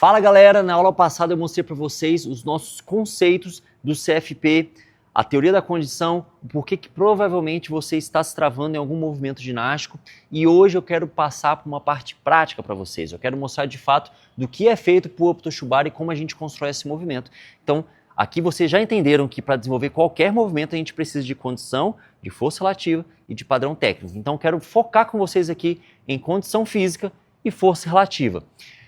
Fala galera, na aula passada eu mostrei para vocês os nossos conceitos do CFP, a teoria da condição, o porquê que provavelmente você está se travando em algum movimento ginástico, e hoje eu quero passar por uma parte prática para vocês. Eu quero mostrar de fato do que é feito por Pull-Up Toshubara e como a gente constrói esse movimento. Então, aqui vocês já entenderam que para desenvolver qualquer movimento a gente precisa de condição, de força relativa e de padrão técnico. Então, eu quero focar com vocês aqui em condição física e força relativa.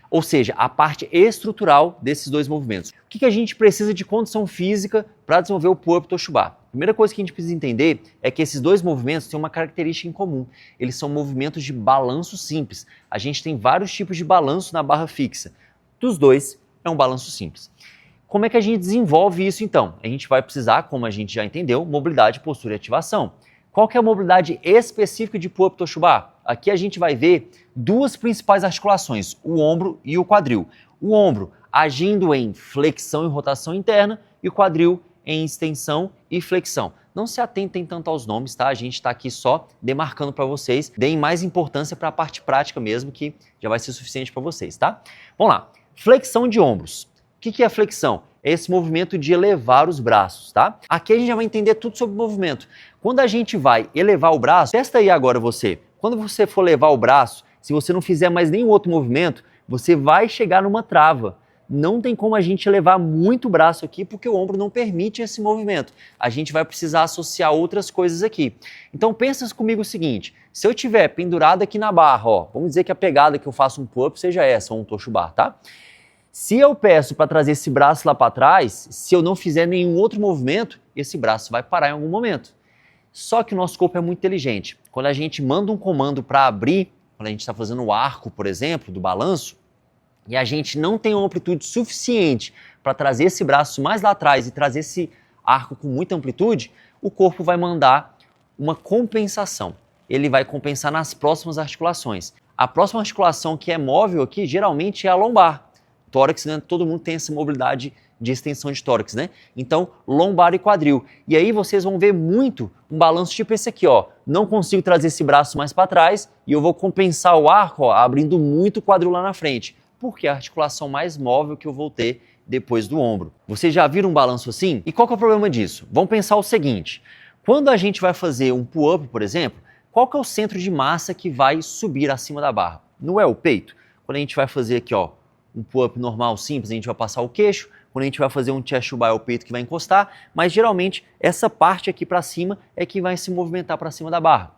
Ou seja, a parte estrutural desses dois movimentos. O que a gente precisa de condição física para desenvolver o Pull-Up Toshubara? A primeira coisa que a gente precisa entender é que esses dois movimentos têm uma característica em comum. Eles são movimentos de balanço simples. A gente tem vários tipos de balanço na barra fixa. Dos dois, é um balanço simples. Como é que a gente desenvolve isso então? A gente vai precisar, como a gente já entendeu, mobilidade, postura e ativação. Qual que é a mobilidade específica de Pull-Up Toshubara? Aqui a gente vai ver duas principais articulações, o ombro e o quadril. O ombro agindo em flexão e rotação interna e o quadril em extensão e flexão. Não se atentem tanto aos nomes, tá? A gente está aqui só demarcando para vocês. Deem mais importância para a parte prática mesmo, que já vai ser suficiente para vocês, tá? Vamos lá. Flexão de ombros. O que é a flexão? É esse movimento de elevar os braços, tá? Aqui a gente já vai entender tudo sobre o movimento. Quando a gente vai elevar o braço, testa aí agora você. Quando você for levar o braço, se você não fizer mais nenhum outro movimento, você vai chegar numa trava. Não tem como a gente elevar muito o braço aqui, porque o ombro não permite esse movimento. A gente vai precisar associar outras coisas aqui. Então pensa comigo o seguinte, se eu estiver pendurado aqui na barra, ó, vamos dizer que a pegada que eu faço um pull-up seja essa, ou um Toshubara, tá? Se eu peço para trazer esse braço lá para trás, se eu não fizer nenhum outro movimento, esse braço vai parar em algum momento. Só que o nosso corpo é muito inteligente. Quando a gente manda um comando para abrir, quando a gente está fazendo o arco, por exemplo, do balanço, e a gente não tem uma amplitude suficiente para trazer esse braço mais lá atrás e trazer esse arco com muita amplitude, o corpo vai mandar uma compensação. Ele vai compensar nas próximas articulações. A próxima articulação que é móvel aqui, geralmente é a lombar. Tórax, né? Todo mundo tem essa mobilidade de extensão de tórax, né? Então, lombar e quadril. E aí vocês vão ver muito um balanço tipo esse aqui, ó. Não consigo trazer esse braço mais para trás e eu vou compensar o arco, ó, abrindo muito o quadril lá na frente. Porque é a articulação mais móvel que eu vou ter depois do ombro. Vocês já viram um balanço assim? E qual que é o problema disso? Vamos pensar o seguinte. Quando a gente vai fazer um pull-up, por exemplo, qual que é o centro de massa que vai subir acima da barra? Não é o peito? Quando a gente vai fazer aqui, ó, um pull-up normal, simples, a gente vai passar o queixo. Quando a gente vai fazer um chest to bar, é o peito que vai encostar. Mas geralmente essa parte aqui para cima é que vai se movimentar para cima da barra.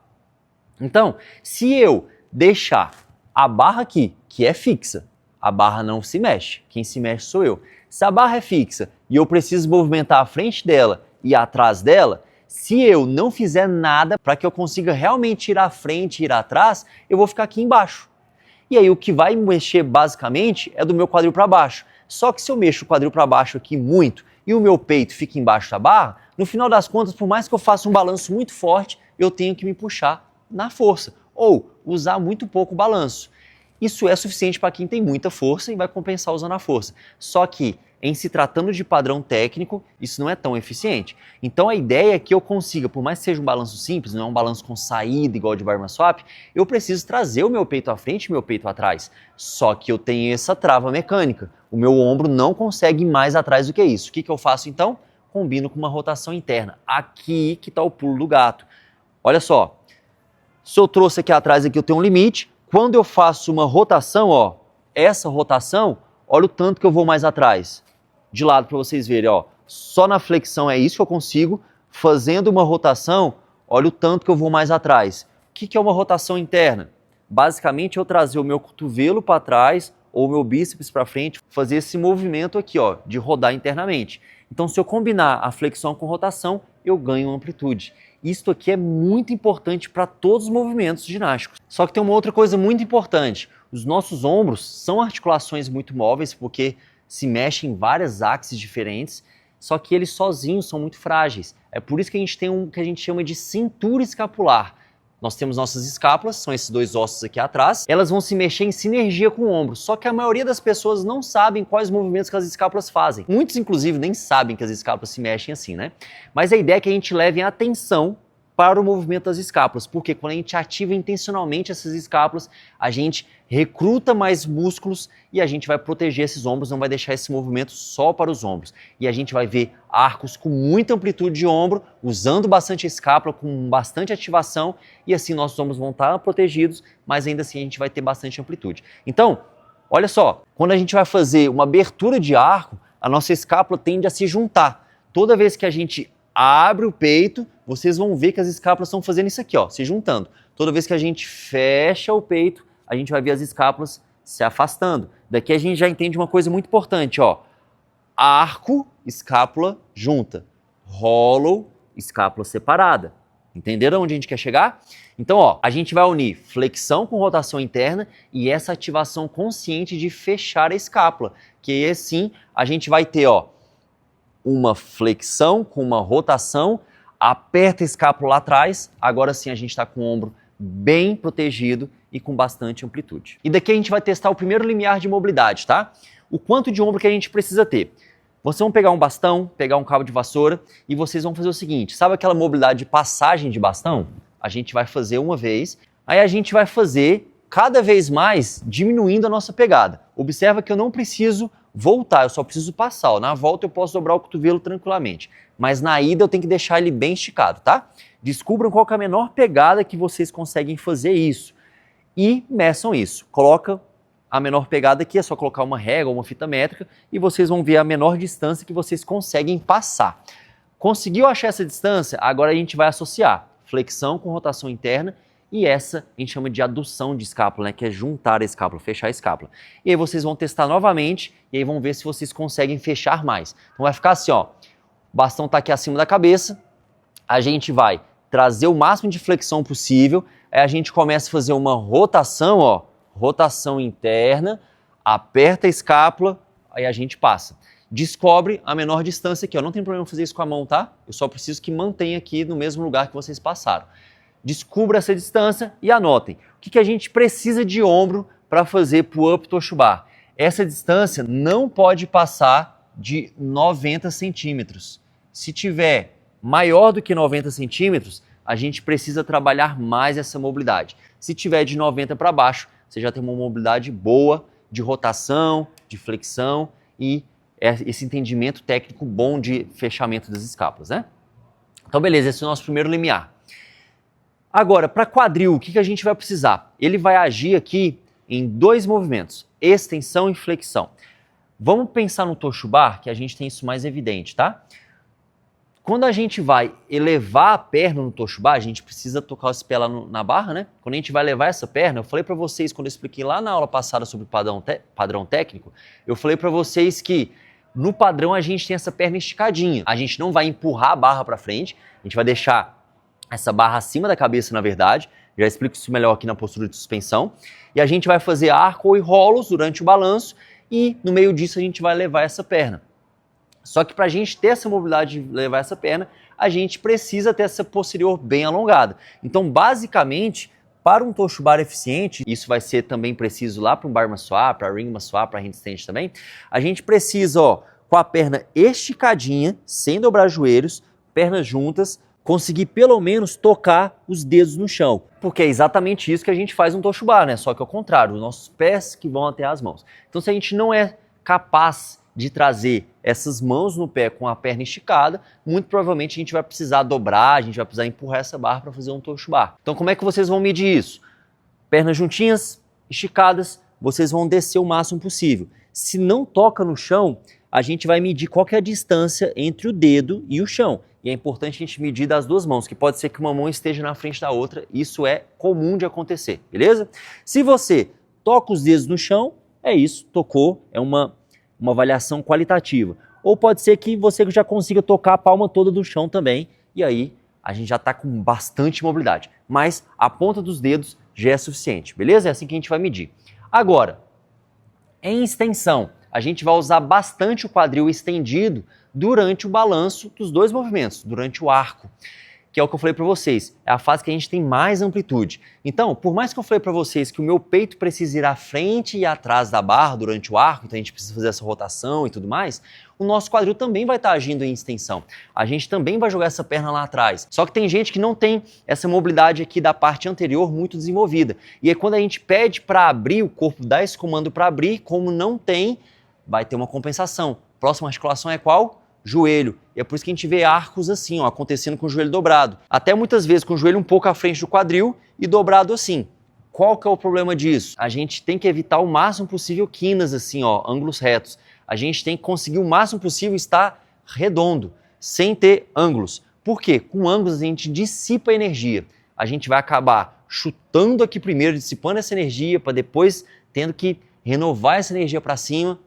Então, se eu deixar a barra aqui, que é fixa, a barra não se mexe. Quem se mexe sou eu. Se a barra é fixa e eu preciso movimentar a frente dela e atrás dela, se eu não fizer nada para que eu consiga realmente ir à frente e ir atrás, eu vou ficar aqui embaixo. E aí o que vai mexer basicamente é do meu quadril para baixo. Só que se eu mexo o quadril para baixo aqui muito e o meu peito fica embaixo da barra, no final das contas, por mais que eu faça um balanço muito forte, eu tenho que me puxar na força ou usar muito pouco o balanço. Isso é suficiente para quem tem muita força e vai compensar usando a força. Só que, em se tratando de padrão técnico, isso não é tão eficiente. Então a ideia é que eu consiga, por mais que seja um balanço simples, não é um balanço com saída igual de Barman Swap, eu preciso trazer o meu peito à frente e o meu peito atrás. Só que eu tenho essa trava mecânica. O meu ombro não consegue ir mais atrás do que isso. O que eu faço então? Combino com uma rotação interna. Aqui que está o pulo do gato. Olha só, se eu trouxe aqui atrás, aqui eu tenho um limite. Quando eu faço uma rotação, ó, essa rotação, olha o tanto que eu vou mais atrás. De lado para vocês verem, ó, só na flexão é isso que eu consigo. Fazendo uma rotação, olha o tanto que eu vou mais atrás. O que é uma rotação interna? Basicamente eu trazer o meu cotovelo para trás ou o meu bíceps para frente, fazer esse movimento aqui, ó, de rodar internamente. Então se eu combinar a flexão com rotação, eu ganho amplitude. Isto aqui é muito importante para todos os movimentos ginásticos. Só que tem uma outra coisa muito importante. Os nossos ombros são articulações muito móveis porque se mexem em várias axes diferentes, só que eles sozinhos são muito frágeis. É por isso que a gente tem um que a gente chama de cintura escapular. Nós temos nossas escápulas, são esses dois ossos aqui atrás, elas vão se mexer em sinergia com o ombro, só que a maioria das pessoas não sabem quais movimentos que as escápulas fazem. Muitos, inclusive, nem sabem que as escápulas se mexem assim, né? Mas a ideia é que a gente leve a atenção para o movimento das escápulas, porque quando a gente ativa intencionalmente essas escápulas, a gente recruta mais músculos e a gente vai proteger esses ombros, não vai deixar esse movimento só para os ombros. E a gente vai ver arcos com muita amplitude de ombro, usando bastante a escápula, com bastante ativação, e assim nossos ombros vão estar protegidos, mas ainda assim a gente vai ter bastante amplitude. Então, olha só, quando a gente vai fazer uma abertura de arco, a nossa escápula tende a se juntar. Toda vez que a gente abre o peito, vocês vão ver que as escápulas estão fazendo isso aqui, ó, se juntando. Toda vez que a gente fecha o peito, a gente vai ver as escápulas se afastando. Daqui a gente já entende uma coisa muito importante, ó. Arco, escápula junta. Hollow, escápula separada. Entenderam onde a gente quer chegar? Então, ó, a gente vai unir flexão com rotação interna e essa ativação consciente de fechar a escápula, que aí assim a gente vai ter, ó, uma flexão com uma rotação, aperta a escápula lá atrás, agora sim a gente está com o ombro bem protegido e com bastante amplitude. E daqui a gente vai testar o primeiro limiar de mobilidade, tá? O quanto de ombro que a gente precisa ter. Vocês vão pegar um bastão, pegar um cabo de vassoura e vocês vão fazer o seguinte, sabe aquela mobilidade de passagem de bastão? A gente vai fazer uma vez, aí a gente vai fazer cada vez mais diminuindo a nossa pegada. Observa que eu não preciso voltar, eu só preciso passar. Ó. Na volta eu posso dobrar o cotovelo tranquilamente, mas na ida eu tenho que deixar ele bem esticado, tá? Descubram qual que é a menor pegada que vocês conseguem fazer isso e meçam isso. Coloca a menor pegada aqui, é só colocar uma régua ou uma fita métrica e vocês vão ver a menor distância que vocês conseguem passar. Conseguiu achar essa distância? Agora a gente vai associar flexão com rotação interna e essa a gente chama de adução de escápula, né? Que é juntar a escápula, fechar a escápula. E aí vocês vão testar novamente e aí vão ver se vocês conseguem fechar mais. Então vai ficar assim, ó, o bastão está aqui acima da cabeça, a gente vai trazer o máximo de flexão possível, aí a gente começa a fazer uma rotação, ó, rotação interna, aperta a escápula, aí a gente passa. Descobre a menor distância aqui, ó. Não tem problema fazer isso com a mão, tá? Eu só preciso que mantenha aqui no mesmo lugar que vocês passaram. Descubra essa distância e anotem. O que a gente precisa de ombro para fazer pull-up Toshubar? Essa distância não pode passar de 90 centímetros. Se tiver maior do que 90 centímetros, a gente precisa trabalhar mais essa mobilidade. Se tiver de 90 para baixo, você já tem uma mobilidade boa de rotação, de flexão e esse entendimento técnico bom de fechamento das escápulas, né? Então, beleza, esse é o nosso primeiro limiar. Agora, para quadril, o que a gente vai precisar? Ele vai agir aqui em dois movimentos, extensão e flexão. Vamos pensar no Toshubar, que a gente tem isso mais evidente, tá? Quando a gente vai elevar a perna no Toshubar, a gente precisa tocar os pés lá na barra, né? Quando a gente vai levar essa perna, eu falei para vocês, quando eu expliquei lá na aula passada sobre padrão técnico, eu falei para vocês que no padrão a gente tem essa perna esticadinha. A gente não vai empurrar a barra para frente, a gente vai deixar essa barra acima da cabeça, na verdade. Já explico isso melhor aqui na postura de suspensão. E a gente vai fazer arco e rolos durante o balanço e no meio disso a gente vai levar essa perna. Só que para a gente ter essa mobilidade de levar essa perna, a gente precisa ter essa posterior bem alongada. Então, basicamente, para um Toshubar eficiente, isso vai ser também preciso lá para um Bar Massuá, para Ring Massuá, para handstand também, a gente precisa, ó, com a perna esticadinha, sem dobrar joelhos, pernas juntas, conseguir pelo menos tocar os dedos no chão. Porque é exatamente isso que a gente faz no Toshubar, né? Só que ao contrário, os nossos pés que vão até as mãos. Então, se a gente não é capaz de trazer essas mãos no pé com a perna esticada, muito provavelmente a gente vai precisar dobrar, a gente vai precisar empurrar essa barra para fazer um Toshubar. Então, como é que vocês vão medir isso? Pernas juntinhas, esticadas, vocês vão descer o máximo possível. Se não toca no chão, a gente vai medir qual que é a distância entre o dedo e o chão. E é importante a gente medir das duas mãos, que pode ser que uma mão esteja na frente da outra, isso é comum de acontecer, beleza? Se você toca os dedos no chão, é isso, tocou, é uma avaliação qualitativa. Ou pode ser que você já consiga tocar a palma toda do chão também, e aí a gente já está com bastante mobilidade. Mas a ponta dos dedos já é suficiente, beleza? É assim que a gente vai medir. Agora, em extensão, a gente vai usar bastante o quadril estendido durante o balanço dos dois movimentos, durante o arco. que é o que eu falei para vocês, é a fase que a gente tem mais amplitude. Então, por mais que eu falei para vocês que o meu peito precisa ir à frente e atrás da barra durante o arco, então a gente precisa fazer essa rotação e tudo mais, o nosso quadril também vai estar agindo em extensão. A gente também vai jogar essa perna lá atrás. Só que tem gente que não tem essa mobilidade aqui da parte anterior muito desenvolvida. E aí quando a gente pede para abrir, o corpo dá esse comando para abrir, como não tem, vai ter uma compensação. Próxima articulação é qual? Joelho. E é por isso que a gente vê arcos assim, ó, acontecendo com o joelho dobrado. Até muitas vezes com o joelho um pouco à frente do quadril e dobrado assim. Qual que é o problema disso? A gente tem que evitar o máximo possível quinas assim, ó, ângulos retos. A gente tem que conseguir o máximo possível estar redondo, sem ter ângulos. Por quê? Com ângulos a gente dissipa a energia. A gente vai acabar chutando aqui primeiro, dissipando essa energia, para depois tendo que renovar essa energia para cima.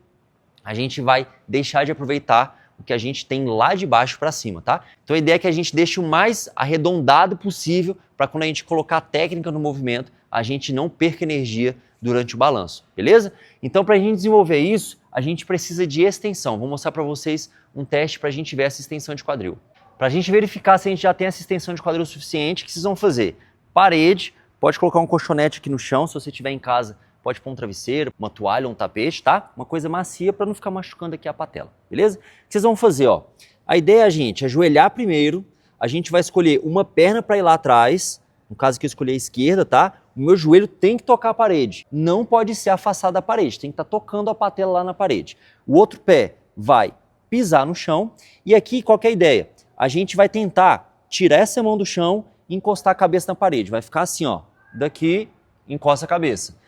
A gente vai deixar de aproveitar o que a gente tem lá de baixo para cima, tá? Então a ideia é que a gente deixe o mais arredondado possível para quando a gente colocar a técnica no movimento, a gente não perca energia durante o balanço, beleza? Então para a gente desenvolver isso, a gente precisa de extensão. Vou mostrar para vocês um teste para a gente ver essa extensão de quadril. Para a gente verificar se a gente já tem essa extensão de quadril suficiente, o que vocês vão fazer? Parede, pode colocar um colchonete aqui no chão, se você estiver em casa, pode pôr um travesseiro, uma toalha, um tapete, tá? Uma coisa macia para não ficar machucando aqui a patela, beleza? O que vocês vão fazer, ó? A ideia é a gente ajoelhar primeiro, a gente vai escolher uma perna para ir lá atrás, no caso que eu escolhi a esquerda, tá? O meu joelho tem que tocar a parede, não pode ser afastado da parede, tem que estar tocando a patela lá na parede. O outro pé vai pisar no chão e aqui qual que é a ideia? A gente vai tentar tirar essa mão do chão e encostar a cabeça na parede, vai ficar assim, ó, daqui encosta a cabeça.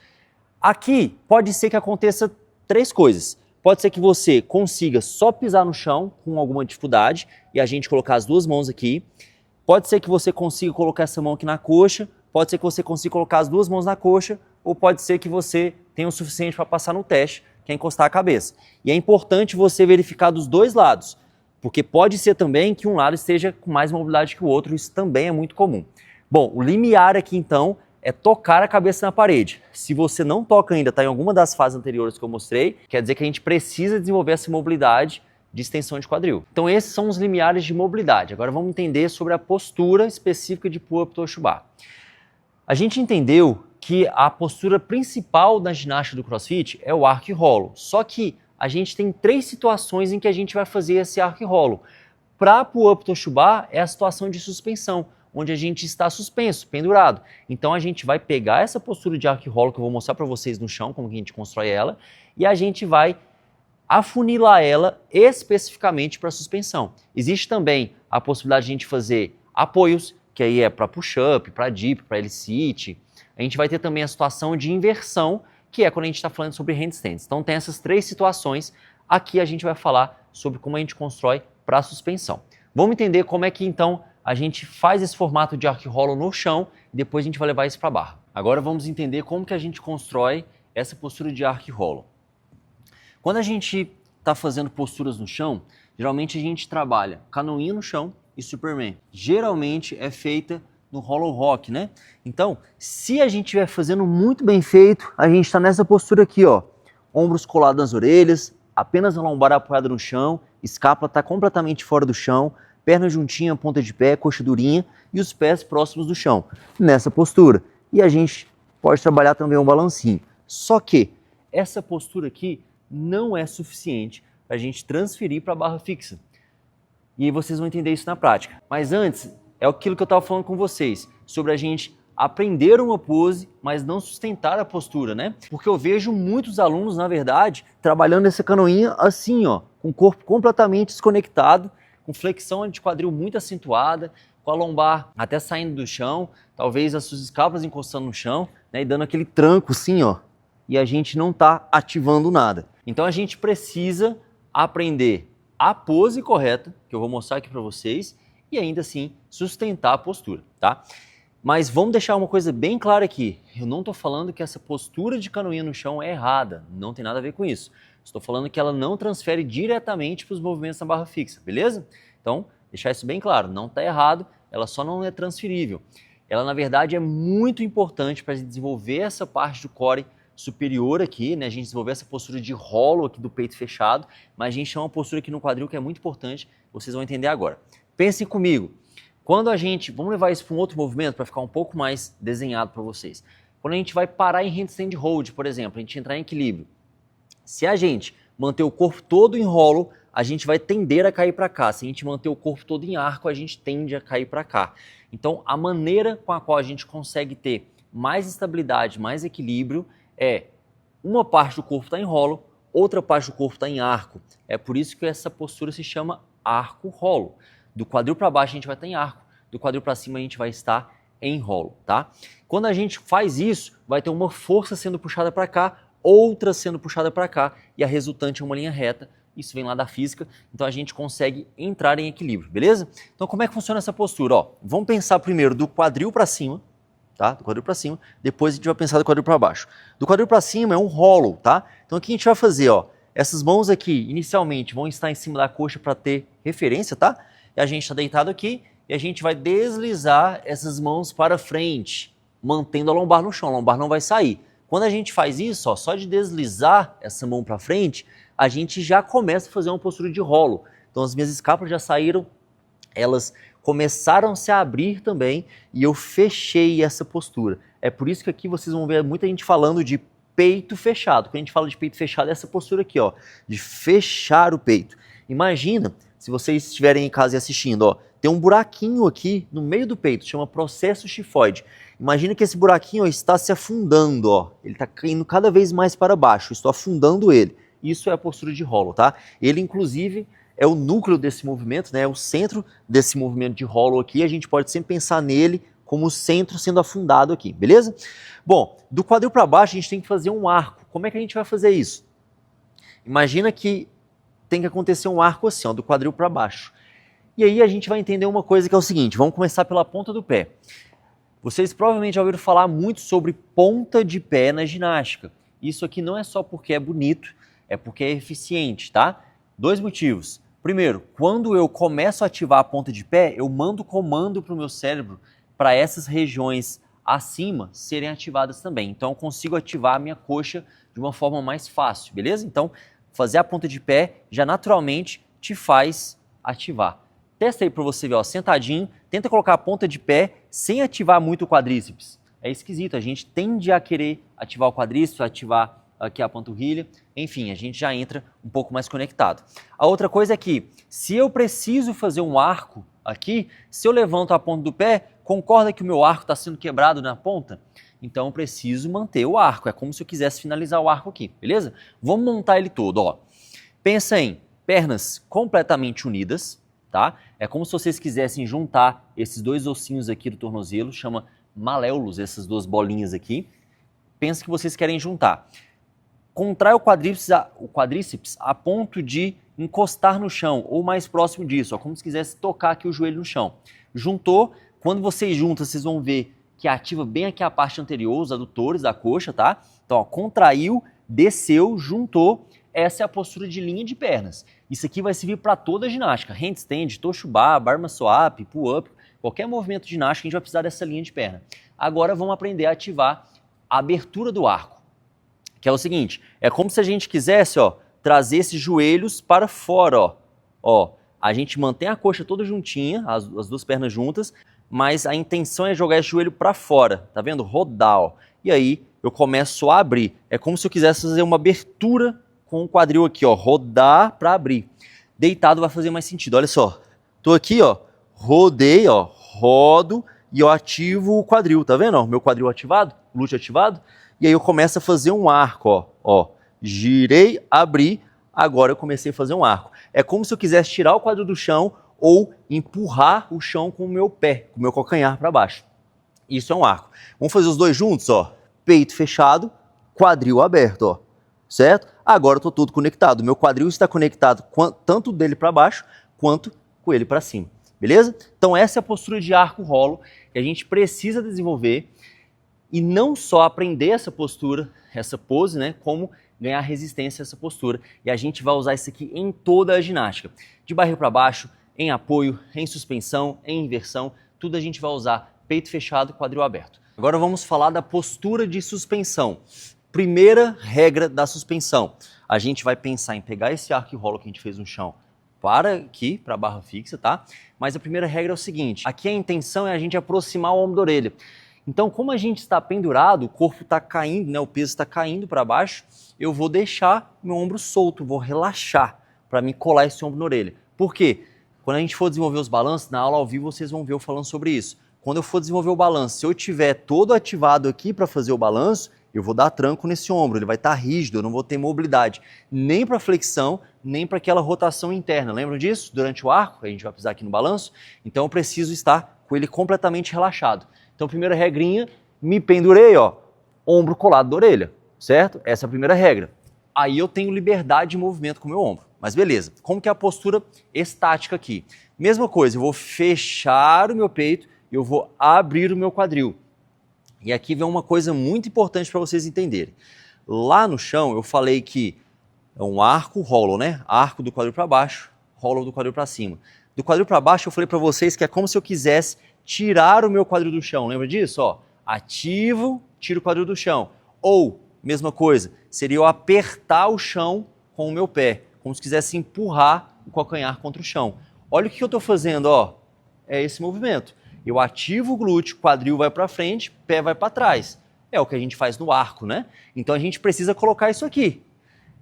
Aqui pode ser que aconteça três coisas. Pode ser que você consiga só pisar no chão com alguma dificuldade e a gente colocar as duas mãos aqui. Pode ser que você consiga colocar essa mão aqui na coxa, pode ser que você consiga colocar as duas mãos na coxa ou pode ser que você tenha o suficiente para passar no teste, que é encostar a cabeça. E é importante você verificar dos dois lados, porque pode ser também que um lado esteja com mais mobilidade que o outro, isso também é muito comum. Bom, o limiar aqui então é tocar a cabeça na parede. Se você não toca ainda, está em alguma das fases anteriores que eu mostrei, quer dizer que a gente precisa desenvolver essa mobilidade de extensão de quadril. Então esses são os limiares de mobilidade. Agora vamos entender sobre a postura específica de pull-up Toshubá. A gente entendeu que a postura principal da ginástica do CrossFit é o arco e rolo. Só que a gente tem três situações em que a gente vai fazer esse arco e rolo. Para pull-up Toshubá é a situação de suspensão, onde a gente está suspenso, pendurado. Então a gente vai pegar essa postura de arco e rolo que eu vou mostrar para vocês no chão, como que a gente constrói ela, e a gente vai afunilar ela especificamente para suspensão. Existe também a possibilidade de a gente fazer apoios, que aí é para push-up, para dip, para L-sit. A gente vai ter também a situação de inversão, que é quando a gente está falando sobre handstands. Então tem essas três situações. Aqui a gente vai falar sobre como a gente constrói para suspensão. Vamos entender como é que então a gente faz esse formato de arco e rolo no chão e depois a gente vai levar isso para a barra. Agora vamos entender como que a gente constrói essa postura de arco e rolo. Quando a gente está fazendo posturas no chão, geralmente a gente trabalha canoinha no chão e Superman. Geralmente é feita no Hollow Rock, né? Então, se a gente estiver fazendo muito bem feito, a gente está nessa postura aqui, ó. Ombros colados nas orelhas, apenas a lombar apoiada no chão, escápula está completamente fora do chão, perna juntinha, ponta de pé, coxa durinha e os pés próximos do chão, nessa postura. E a gente pode trabalhar também um balancinho. Só que essa postura aqui não é suficiente para a gente transferir para a barra fixa. E aí vocês vão entender isso na prática. Mas antes, é aquilo que eu estava falando com vocês, sobre a gente aprender uma pose, mas não sustentar a postura, né? Porque eu vejo muitos alunos, na verdade, trabalhando essa canoinha assim, ó, com o corpo completamente desconectado, com flexão de quadril muito acentuada, com a lombar até saindo do chão, talvez as suas escápulas encostando no chão, né, e dando aquele tranco assim, ó, e a gente não está ativando nada. Então a gente precisa aprender a pose correta, que eu vou mostrar aqui para vocês, e ainda assim sustentar a postura, tá? Mas vamos deixar uma coisa bem clara aqui, eu não estou falando que essa postura de canoinha no chão é errada, não tem nada a ver com isso. Estou falando que ela não transfere diretamente para os movimentos na barra fixa, beleza? Então, deixar isso bem claro, não está errado, ela só não é transferível. Ela, na verdade, é muito importante para desenvolver essa parte do core superior aqui, né? A gente desenvolver essa postura de rolo aqui do peito fechado, mas a gente tem uma postura aqui no quadril que é muito importante, vocês vão entender agora. Pensem comigo, Quando a gente, vamos levar isso para um outro movimento para ficar um pouco mais desenhado para vocês. Quando a gente vai parar em handstand hold, por exemplo, a gente entrar em equilíbrio. Se a gente manter o corpo todo em rolo, a gente vai tender a cair para cá. Se a gente manter o corpo todo em arco, a gente tende a cair para cá. Então, a maneira com a qual a gente consegue ter mais estabilidade, mais equilíbrio, é uma parte do corpo está em rolo, outra parte do corpo está em arco. É por isso que essa postura se chama arco-rolo. Do quadril para baixo a gente vai estar em arco, do quadril para cima a gente vai estar em rolo, tá? Quando a gente faz isso, vai ter uma força sendo puxada para cá, outra sendo puxada para cá, e a resultante é uma linha reta. Isso vem lá da física, então a gente consegue entrar em equilíbrio, beleza? Então como é que funciona essa postura? Ó, vamos pensar primeiro do quadril para cima, tá? Do quadril para cima, depois a gente vai pensar do quadril para baixo. Do quadril para cima é um rolo, tá? Então o que a gente vai fazer, ó? Essas mãos aqui, inicialmente, vão estar em cima da coxa para ter referência, tá? E a gente está deitado aqui e a gente vai deslizar essas mãos para frente, mantendo a lombar no chão. A lombar não vai sair. Quando a gente faz isso, ó, só de deslizar essa mão para frente, a gente já começa a fazer uma postura de rolo. Então as minhas escápulas já saíram, elas começaram a se abrir também e eu fechei essa postura. É por isso que aqui vocês vão ver muita gente falando de peito fechado. Quando a gente fala de peito fechado, é essa postura aqui, ó, de fechar o peito. Imagina, se vocês estiverem em casa e assistindo, ó, tem um buraquinho aqui no meio do peito, chama processo xifoide. Imagina que esse buraquinho ó, está se afundando, ó, ele está caindo cada vez mais para baixo, estou afundando ele. Isso é a postura de rolo, tá? Ele, inclusive, é o núcleo desse movimento, né? É o centro desse movimento de rolo aqui. A gente pode sempre pensar nele como o centro sendo afundado aqui, beleza? Bom, do quadril para baixo a gente tem que fazer um arco. Como é que a gente vai fazer isso? Imagina que tem que acontecer um arco assim, ó, do quadril para baixo. E aí a gente vai entender uma coisa que é o seguinte, vamos começar pela ponta do pé. Vocês provavelmente já ouviram falar muito sobre ponta de pé na ginástica. Isso aqui não é só porque é bonito, é porque é eficiente, tá? Dois motivos. Primeiro, quando eu começo a ativar a ponta de pé, eu mando comando para o meu cérebro para essas regiões acima serem ativadas também. Então eu consigo ativar a minha coxa de uma forma mais fácil, beleza? Então fazer a ponta de pé já naturalmente te faz ativar. Testa aí para você ver, ó, sentadinho, tenta colocar a ponta de pé sem ativar muito o quadríceps. É esquisito, a gente tende a querer ativar o quadríceps, ativar aqui a panturrilha, enfim, a gente já entra um pouco mais conectado. A outra coisa é que, se eu preciso fazer um arco aqui, se eu levanto a ponta do pé, concorda que o meu arco está sendo quebrado na ponta? Então eu preciso manter o arco, é como se eu quisesse finalizar o arco aqui, beleza? Vamos montar ele todo, ó. Pensa em pernas completamente unidas, tá? É como se vocês quisessem juntar esses dois ossinhos aqui do tornozelo, chama maléolos, essas duas bolinhas aqui. Pensa que vocês querem juntar. Contrai o quadríceps a ponto de encostar no chão, ou mais próximo disso, ó, como se quisesse tocar aqui o joelho no chão. Juntou, quando vocês juntam, vocês vão ver que ativa bem aqui a parte anterior, os adutores da coxa, tá? Então, ó, contraiu, desceu, juntou, essa é a postura de linha de pernas. Isso aqui vai servir para toda a ginástica, handstand, toshubá, bar muscle up, pull-up, qualquer movimento de ginástica a gente vai precisar dessa linha de perna. Agora vamos aprender a ativar a abertura do arco, que é o seguinte, é como se a gente quisesse, ó, trazer esses joelhos para fora, ó. Ó, a gente mantém a coxa toda juntinha, as duas pernas juntas, mas a intenção é jogar esse joelho para fora, tá vendo? Rodar, ó. E aí eu começo a abrir. É como se eu quisesse fazer uma abertura com o quadril aqui, ó, rodar para abrir. Deitado vai fazer mais sentido, olha só. Tô aqui, ó, rodei, ó, rodo e eu ativo o quadril, tá vendo? Ó, meu quadril ativado, glúteo ativado. E aí eu começo a fazer um arco, ó, ó. Girei, abri, agora eu comecei a fazer um arco. É como se eu quisesse tirar o quadril do chão ou empurrar o chão com o meu pé, com o meu calcanhar para baixo. Isso é um arco. Vamos fazer os dois juntos, ó. Peito fechado, quadril aberto, ó. Certo? Agora eu estou todo conectado. Meu quadril está conectado tanto dele para baixo quanto com ele para cima. Beleza? Então essa é a postura de arco-rolo que a gente precisa desenvolver e não só aprender essa postura, essa pose, né, como ganhar resistência a essa postura. E a gente vai usar isso aqui em toda a ginástica. De barriga para baixo, em apoio, em suspensão, em inversão, tudo a gente vai usar peito fechado, quadril aberto. Agora vamos falar da postura de suspensão. Primeira regra da suspensão, a gente vai pensar em pegar esse arco e rolo que a gente fez no chão, para aqui, para a barra fixa, tá? Mas a primeira regra é o seguinte, aqui a intenção é a gente aproximar o ombro da orelha. Então, como a gente está pendurado, o corpo está caindo, né? O peso está caindo para baixo, eu vou deixar meu ombro solto, vou relaxar para me colar esse ombro na orelha. Por quê? Quando a gente for desenvolver os balanços, na aula ao vivo vocês vão ver eu falando sobre isso. Quando eu for desenvolver o balanço, se eu estiver todo ativado aqui para fazer o balanço, eu vou dar tranco nesse ombro, ele vai estar rígido, eu não vou ter mobilidade, nem para flexão, nem para aquela rotação interna. Lembram disso? Durante o arco, a gente vai precisar aqui no balanço, então eu preciso estar com ele completamente relaxado. Então, primeira regrinha, me pendurei, ó, ombro colado da orelha, certo? Essa é a primeira regra. Aí eu tenho liberdade de movimento com o meu ombro. Mas beleza, como que é a postura estática aqui? Mesma coisa, eu vou fechar o meu peito, eu vou abrir o meu quadril. E aqui vem uma coisa muito importante para vocês entenderem. Lá no chão eu falei que é um arco hollow, né? Arco do quadril para baixo, hollow do quadril para cima. Do quadril para baixo eu falei para vocês que é como se eu quisesse tirar o meu quadril do chão. Lembra disso? Ó, ativo, tiro o quadril do chão. Ou, mesma coisa, seria eu apertar o chão com o meu pé, como se quisesse empurrar o calcanhar contra o chão. Olha o que eu estou fazendo, ó. É esse movimento. Eu ativo o glúteo, quadril vai para frente, pé vai para trás. É o que a gente faz no arco, né? Então a gente precisa colocar isso aqui.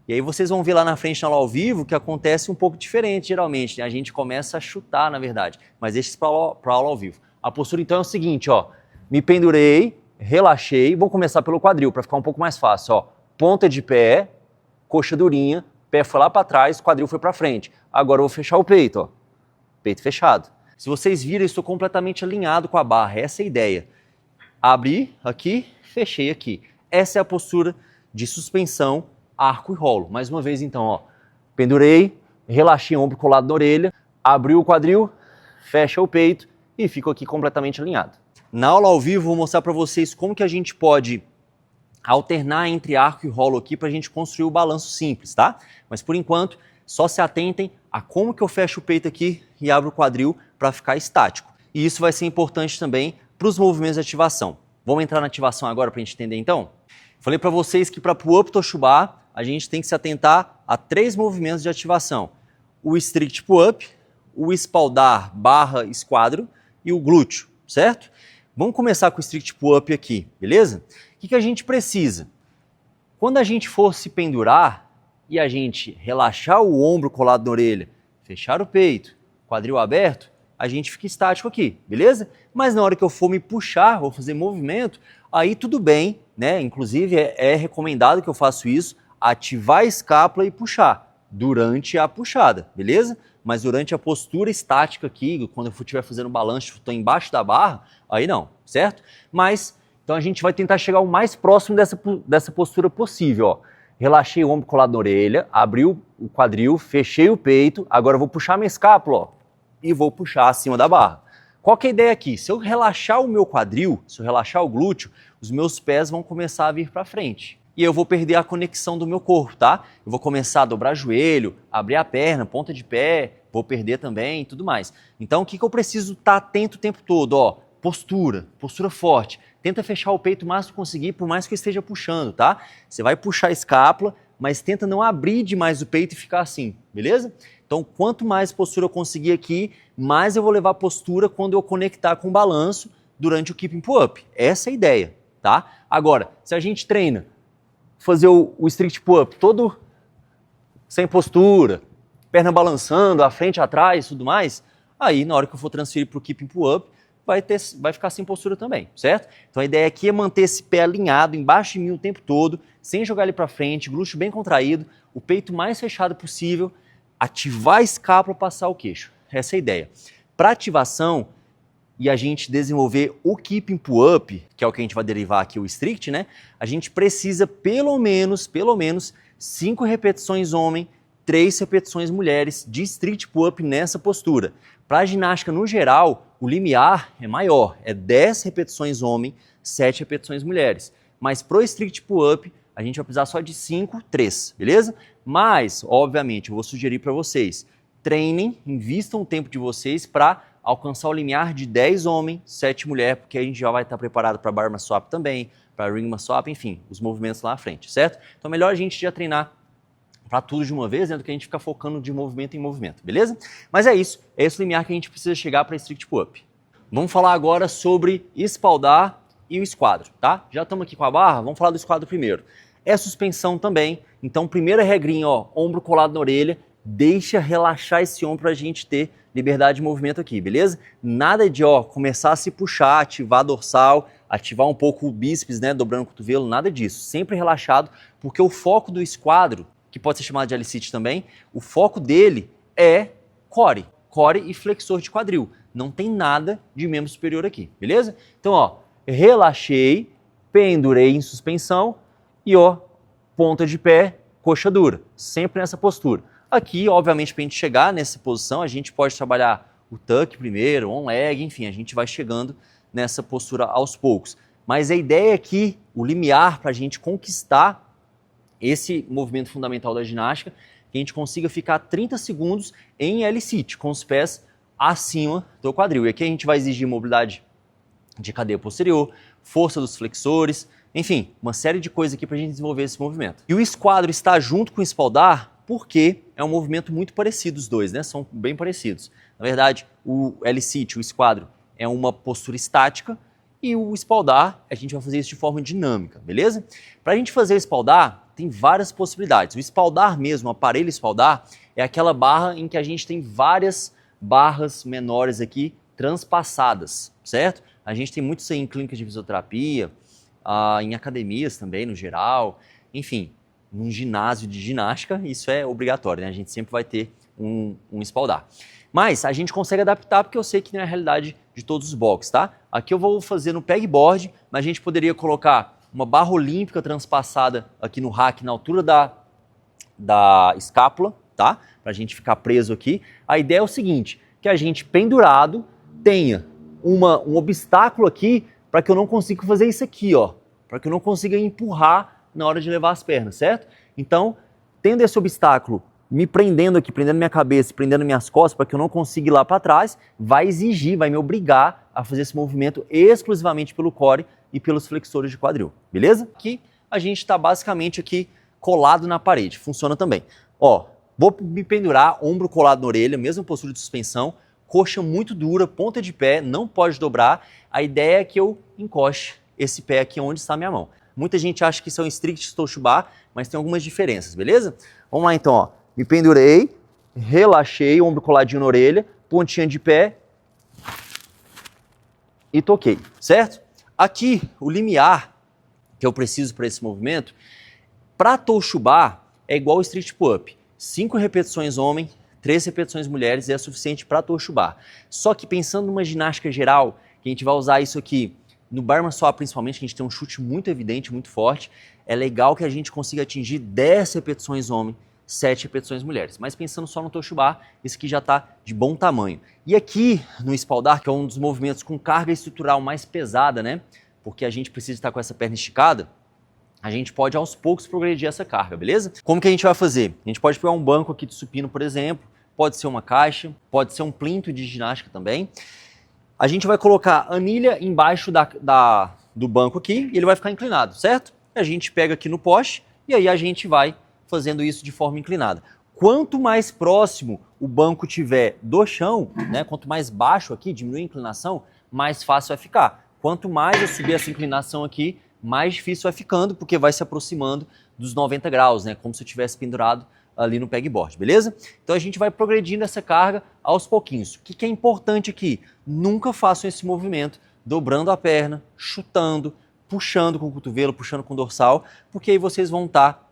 E aí vocês vão ver lá na frente, na aula ao vivo, que acontece um pouco diferente, geralmente. Né? A gente começa a chutar, na verdade. Mas deixa isso para a aula ao vivo. A postura, então, é o seguinte, ó. Me pendurei, relaxei. Vamos começar pelo quadril, para ficar um pouco mais fácil, ó. Ponta de pé, coxa durinha, pé foi lá para trás, quadril foi para frente. Agora eu vou fechar o peito, ó. Peito fechado. Se vocês viram, eu estou completamente alinhado com a barra. Essa é a ideia. Abri aqui, fechei aqui. Essa é a postura de suspensão, arco e rolo. Mais uma vez, então, ó. Pendurei, relaxei o ombro colado na orelha, abri o quadril, fecha o peito e fico aqui completamente alinhado. Na aula ao vivo, vou mostrar para vocês como que a gente pode alternar entre arco e rolo aqui para a gente construir o balanço simples, tá? Mas por enquanto, só se atentem a como que eu fecho o peito aqui e abro o quadril para ficar estático. E isso vai ser importante também para os movimentos de ativação. Vamos entrar na ativação agora para a gente entender então? Falei para vocês que para pull-up Toshubá, a gente tem que se atentar a 3 movimentos de ativação. O strict pull-up, o espaldar barra esquadro e o glúteo, certo? Vamos começar com o strict pull-up aqui, beleza? O que a gente precisa? Quando a gente for se pendurar e a gente relaxar o ombro colado na orelha, fechar o peito, quadril aberto, a gente fica estático aqui, beleza? Mas na hora que eu for me puxar, vou fazer movimento, aí tudo bem, né? Inclusive é recomendado que eu faça isso, ativar a escápula e puxar durante a puxada, beleza? Mas durante a postura estática aqui, quando eu estiver fazendo balanço, estou embaixo da barra, aí não, certo? Mas, então a gente vai tentar chegar o mais próximo dessa postura possível, ó. Relaxei o ombro colado na orelha, abri o quadril, fechei o peito, agora eu vou puxar minha escápula, ó, e vou puxar acima da barra. Qual que é a ideia aqui? Se eu relaxar o meu quadril, se eu relaxar o glúteo, os meus pés vão começar a vir para frente. E eu vou perder a conexão do meu corpo, tá? Eu vou começar a dobrar joelho, abrir a perna, ponta de pé, vou perder também e tudo mais. Então, o que eu preciso estar atento o tempo todo? Ó, postura forte. Tenta fechar o peito o máximo que conseguir, por mais que eu esteja puxando, tá? Você vai puxar a escápula, mas tenta não abrir demais o peito e ficar assim, beleza? Então, quanto mais postura eu conseguir aqui, mais eu vou levar a postura quando eu conectar com o balanço durante o keeping pull-up. Essa é a ideia, tá? Agora, se a gente treina fazer o strict pull-up todo sem postura, perna balançando, à frente, atrás e tudo mais, aí na hora que eu for transferir para o keeping pull-up, vai ficar sem postura também, certo? Então a ideia aqui é manter esse pé alinhado embaixo de mim o tempo todo, sem jogar ele para frente, glúteo bem contraído, o peito mais fechado possível, ativar a escápula, passar o queixo. Essa é a ideia. Para ativação e a gente desenvolver o keeping pull-up, que é o que a gente vai derivar aqui, o strict, né? A gente precisa pelo menos 5 repetições homem, 3 repetições mulheres de strict pull-up nessa postura. Para a ginástica no geral, o limiar é maior, é 10 repetições homem, 7 repetições mulheres. Mas para o strict pull-up, a gente vai precisar só de 5, 3, beleza? Mas, obviamente, eu vou sugerir para vocês, treinem, invistam o tempo de vocês para alcançar o limiar de 10 homens, 7 mulher, porque a gente já vai estar preparado para bar muscle up também, para ring muscle up, enfim, os movimentos lá à frente, certo? Então, melhor a gente já treinar para tudo de uma vez, né, do que a gente ficar focando de movimento em movimento, beleza? Mas é isso, é esse limiar que a gente precisa chegar para strict pull-up. Vamos falar agora sobre espaldar e o esquadro, tá? Já estamos aqui com a barra, vamos falar do esquadro primeiro. É suspensão também, então primeira regrinha, ó, ombro colado na orelha, deixa relaxar esse ombro para a gente ter liberdade de movimento aqui, beleza? Nada de, ó, começar a se puxar, ativar a dorsal, ativar um pouco o bíceps, né, dobrando o cotovelo, nada disso. Sempre relaxado, porque o foco do esquadro, que pode ser chamado de L-sit também, o foco dele é core e flexor de quadril. Não tem nada de membro superior aqui, beleza? Então, ó, relaxei, pendurei em suspensão e, ó, ponta de pé, coxa dura, sempre nessa postura. Aqui, obviamente, para a gente chegar nessa posição, a gente pode trabalhar o tuck primeiro, on leg, enfim, a gente vai chegando nessa postura aos poucos. Mas a ideia é que o limiar para a gente conquistar esse movimento fundamental da ginástica, que a gente consiga ficar 30 segundos em L-sit, com os pés acima do quadril. E aqui a gente vai exigir mobilidade de cadeia posterior, força dos flexores, enfim, uma série de coisas aqui para a gente desenvolver esse movimento. E o esquadro está junto com o espaldar porque é um movimento muito parecido os dois, né? São bem parecidos. Na verdade, o L-sit, o esquadro, é uma postura estática e o espaldar, a gente vai fazer isso de forma dinâmica, beleza? Para a gente fazer o espaldar, tem várias possibilidades. O espaldar mesmo, o aparelho espaldar, é aquela barra em que a gente tem várias barras menores aqui transpassadas, certo? A gente tem muito isso aí em clínicas de fisioterapia, em academias também, no geral, enfim, num ginásio de ginástica, isso é obrigatório, né? A gente sempre vai ter um espaldar. Mas a gente consegue adaptar porque eu sei que não é a realidade de todos os boxes, tá? Aqui eu vou fazer no pegboard, mas a gente poderia colocar uma barra olímpica transpassada aqui no rack na altura da escápula, tá? Pra gente ficar preso aqui. A ideia é o seguinte, que a gente pendurado tenha um obstáculo aqui para que eu não consiga fazer isso aqui, ó. Para que eu não consiga empurrar na hora de levar as pernas, certo? Então, tendo esse obstáculo me prendendo aqui, prendendo minha cabeça, prendendo minhas costas para que eu não consiga ir lá para trás, vai exigir, vai me obrigar a fazer esse movimento exclusivamente pelo core e pelos flexores de quadril, beleza? Aqui a gente está basicamente aqui colado na parede, funciona também. Ó, vou me pendurar, ombro colado na orelha, mesma postura de suspensão, coxa muito dura, ponta de pé, não pode dobrar. A ideia é que eu encoste esse pé aqui onde está a minha mão. Muita gente acha que isso é um strict Toshuba, mas tem algumas diferenças, beleza? Vamos lá então, ó. Me pendurei, relaxei, ombro coladinho na orelha, pontinha de pé e toquei, certo? Aqui, o limiar que eu preciso para esse movimento, para Toshuba, é igual ao Street Pull-Up. 5 repetições homem, 3 repetições mulheres é suficiente para Toshuba. Só que pensando numa ginástica geral, que a gente vai usar isso aqui no Barman Swap principalmente, que a gente tem um chute muito evidente, muito forte, é legal que a gente consiga atingir 10 repetições homem, 7 repetições mulheres. Mas pensando só no Toshuba, esse aqui já está de bom tamanho. E aqui no espaldar, que é um dos movimentos com carga estrutural mais pesada, né? Porque a gente precisa estar com essa perna esticada, a gente pode aos poucos progredir essa carga, beleza? Como que a gente vai fazer? A gente pode pegar um banco aqui de supino, por exemplo, pode ser uma caixa, pode ser um plinto de ginástica também. A gente vai colocar a anilha embaixo do banco aqui e ele vai ficar inclinado, certo? A gente pega aqui no poste e aí a gente vai fazendo isso de forma inclinada. Quanto mais próximo o banco tiver do chão, né, quanto mais baixo aqui, diminui a inclinação, mais fácil vai ficar. Quanto mais eu subir essa inclinação aqui, mais difícil vai ficando, porque vai se aproximando dos 90 graus, né, como se eu tivesse pendurado ali no pegboard, beleza? Então a gente vai progredindo essa carga aos pouquinhos. O que é importante aqui? Nunca façam esse movimento dobrando a perna, chutando, puxando com o cotovelo, puxando com o dorsal, porque aí vocês vão estar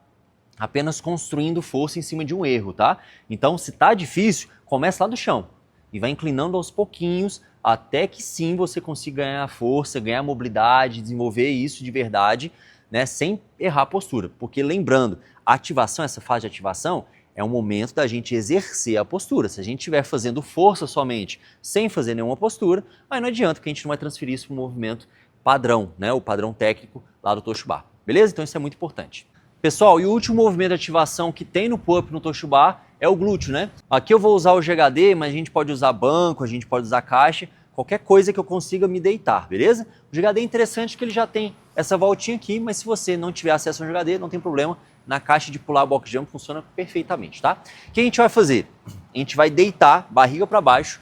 apenas construindo força em cima de um erro, tá? Então, se tá difícil, começa lá do chão e vai inclinando aos pouquinhos até que sim você consiga ganhar força, ganhar mobilidade, desenvolver isso de verdade, né, sem errar a postura. Porque lembrando, a ativação, essa fase de ativação, é um momento da gente exercer a postura. Se a gente estiver fazendo força somente, sem fazer nenhuma postura, aí não adianta, porque a gente não vai transferir isso para o movimento padrão, né, o padrão técnico lá do Toshuba. Beleza? Então isso é muito importante. Pessoal, e o último movimento de ativação que tem no pull-up no Toshuba é o glúteo, né? Aqui eu vou usar o GHD, mas a gente pode usar banco, a gente pode usar caixa, qualquer coisa que eu consiga me deitar, beleza? O GHD é interessante que ele já tem essa voltinha aqui, mas se você não tiver acesso ao GHD, não tem problema, na caixa de pular box jump funciona perfeitamente, tá? O que a gente vai fazer? A gente vai deitar barriga para baixo,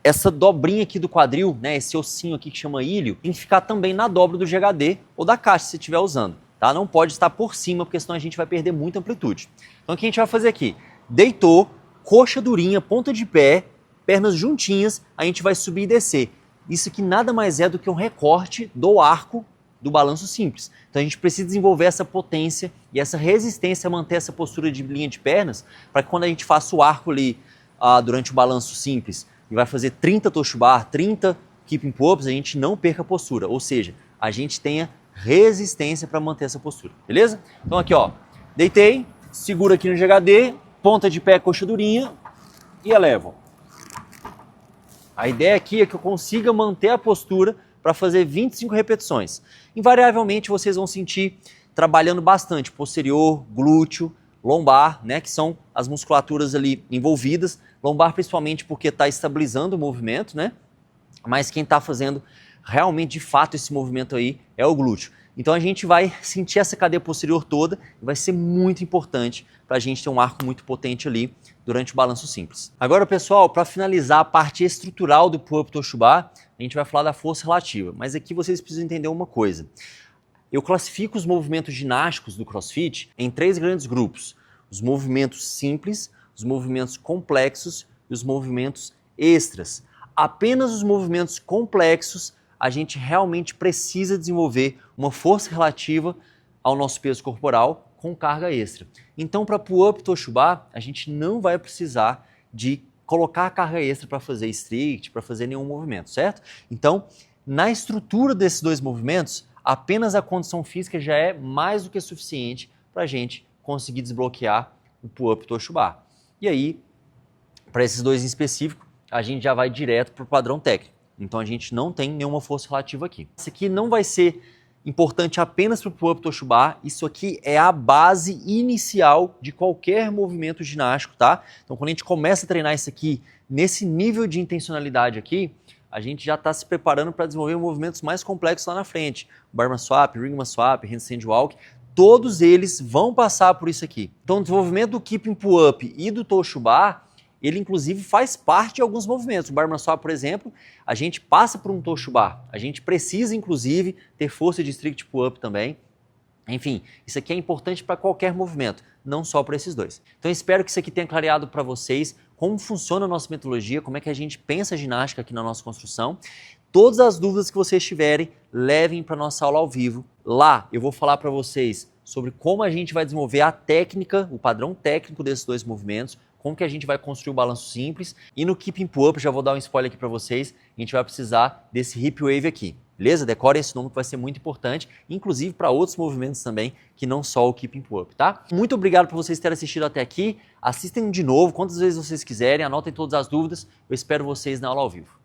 essa dobrinha aqui do quadril, né, esse ossinho aqui que chama ilho, tem que ficar também na dobra do GHD ou da caixa, se você estiver usando, tá? Não pode estar por cima, porque senão a gente vai perder muita amplitude. Então o que a gente vai fazer aqui? Deitou, coxa durinha, ponta de pé, pernas juntinhas, a gente vai subir e descer. Isso aqui nada mais é do que um recorte do arco do balanço simples. Então a gente precisa desenvolver essa potência e essa resistência a manter essa postura de linha de pernas, para que quando a gente faça o arco ali durante o balanço simples e vai fazer 30 Toshubar, 30 Keeping Pull-Ups, a gente não perca a postura, ou seja, a gente tenha resistência para manter essa postura, beleza? Então aqui ó, deitei, segura aqui no GHD, ponta de pé, coxa durinha e elevo. A ideia aqui é que eu consiga manter a postura para fazer 25 repetições. Invariavelmente vocês vão sentir trabalhando bastante posterior, glúteo, lombar, né, que são as musculaturas ali envolvidas. Lombar principalmente porque está estabilizando o movimento, né? Mas quem está fazendo realmente de fato esse movimento aí é o glúteo. Então a gente vai sentir essa cadeia posterior toda e vai ser muito importante para a gente ter um arco muito potente ali durante o balanço simples. Agora, pessoal, para finalizar a parte estrutural do Pull-Up Toshubá, a gente vai falar da força relativa. Mas aqui vocês precisam entender uma coisa. Eu classifico os movimentos ginásticos do CrossFit em 3 grandes grupos. Os movimentos simples, os movimentos complexos e os movimentos extras. Apenas os movimentos complexos a gente realmente precisa desenvolver uma força relativa ao nosso peso corporal com carga extra. Então, para Pull-Up Toshubá, a gente não vai precisar de colocar a carga extra para fazer strict, para fazer nenhum movimento, certo? Então, na estrutura desses 2 movimentos, apenas a condição física já é mais do que suficiente para a gente conseguir desbloquear o Pull-Up Toshubá. E aí, para esses 2 em específico, a gente já vai direto para o padrão técnico. Então a gente não tem nenhuma força relativa aqui. Isso aqui não vai ser importante apenas para o Pull-Up Toshubá, isso aqui é a base inicial de qualquer movimento ginástico, tá? Então quando a gente começa a treinar isso aqui, nesse nível de intencionalidade aqui, a gente já está se preparando para desenvolver movimentos mais complexos lá na frente. Barman Swap, Ringman Swap, Handstand Walk, todos eles vão passar por isso aqui. Então o desenvolvimento do Keeping Pull-Up e do Toshubá, ele inclusive faz parte de alguns movimentos. O Barman Swap, por exemplo, a gente passa por um Toshubá. A gente precisa, inclusive, ter força de strict pull-up também. Enfim, isso aqui é importante para qualquer movimento, não só para esses 2. Então, espero que isso aqui tenha clareado para vocês como funciona a nossa metodologia, como é que a gente pensa a ginástica aqui na nossa construção. Todas as dúvidas que vocês tiverem, levem para a nossa aula ao vivo. Lá, eu vou falar para vocês sobre como a gente vai desenvolver a técnica, o padrão técnico desses 2 movimentos, como que a gente vai construir o balanço simples. E no Keeping Pull-Up, já vou dar um spoiler aqui para vocês, a gente vai precisar desse Hip Wave aqui, beleza? Decorem esse nome que vai ser muito importante, inclusive para outros movimentos também, que não só o Keeping Pull-Up, tá? Muito obrigado por vocês terem assistido até aqui. Assistem de novo, quantas vezes vocês quiserem, anotem todas as dúvidas. Eu espero vocês na aula ao vivo.